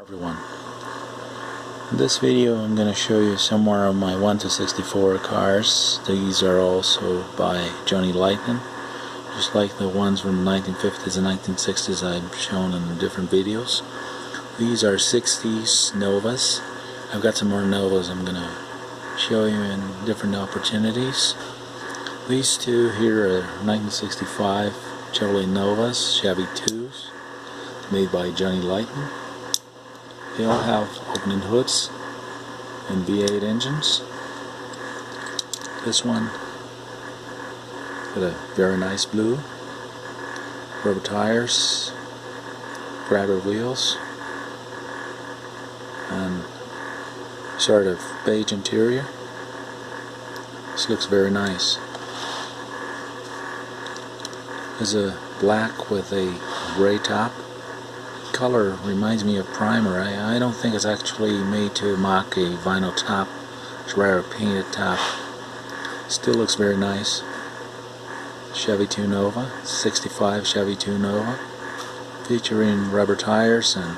Everyone, in this video I'm going to show you some more of my 1 to 64 cars. These are also by Johnny Lightning, just like the ones from the 1950s and 1960s I've shown in different videos. These are 60s Novas. I've got some more Novas I'm going to show you in different opportunities. These two here are 1965 Chevrolet Novas, Chevy 2s, made by Johnny Lightning. They all have opening hoods and V8 engines. This one got a very nice blue, rubber tires, grabber wheels, and sort of beige interior. This looks very nice. There's a black with a gray top. Color reminds me of primer. I don't think it's actually made to mock a vinyl top. It's rather a painted top. Still looks very nice. Chevy 2 Nova, 65 Chevy 2 Nova, featuring rubber tires and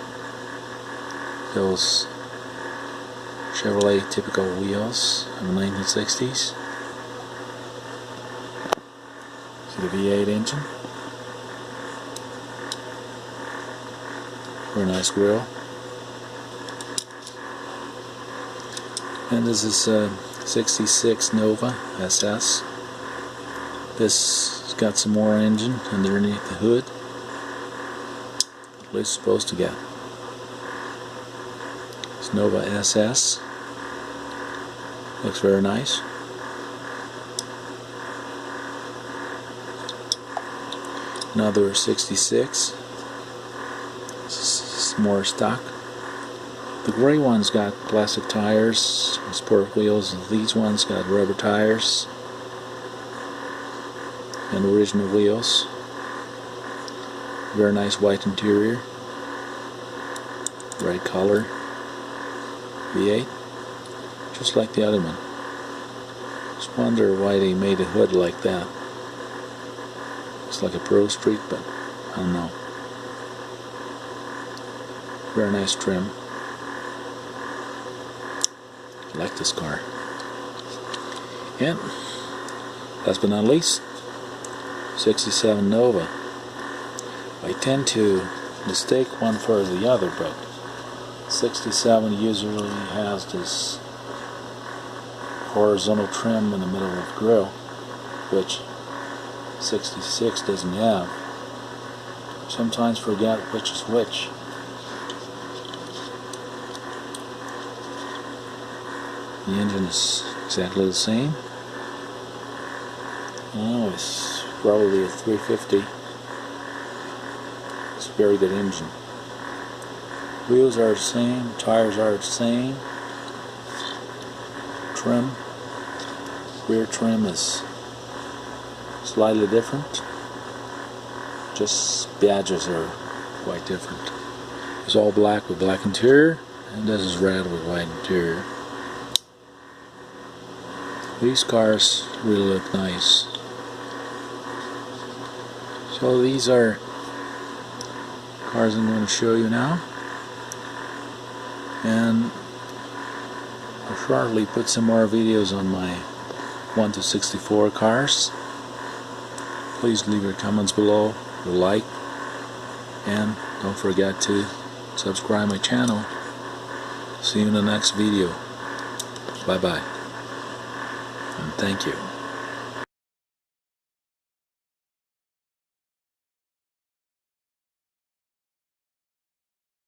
those Chevrolet typical wheels of the 1960s. See the V8 engine. Very nice grill. And this is 66 Nova SS. This has got some more engine underneath the hood. At least it's supposed to get. It's Nova SS. Looks very nice. Another 66. This is more stock. The gray one's got plastic tires and sport wheels. These ones got rubber tires and original wheels. Very nice white interior, bright color, V8, just like the other one. Just wonder why they made a hood like that. It's like a Pro Street, but I don't know. Very nice trim. I like this car. And last but not least, 67 Nova. I tend to mistake one for the other, but 67 usually has this horizontal trim in the middle of the grill, which 66 doesn't have. Sometimes forget which is which. The engine is exactly the same. Oh, it's probably a 350. It's a very good engine. Wheels are the same, tires are the same. Trim, rear trim is slightly different. Just badges are quite different. It's all black with black interior, and this is red with white interior. These cars really look nice. So these are cars I'm going to show you now, and I'll shortly put some more videos on my 1 to 64 cars. Please leave your comments below, your like, and don't forget to subscribe my channel. See you in the next video. Bye bye. And thank you.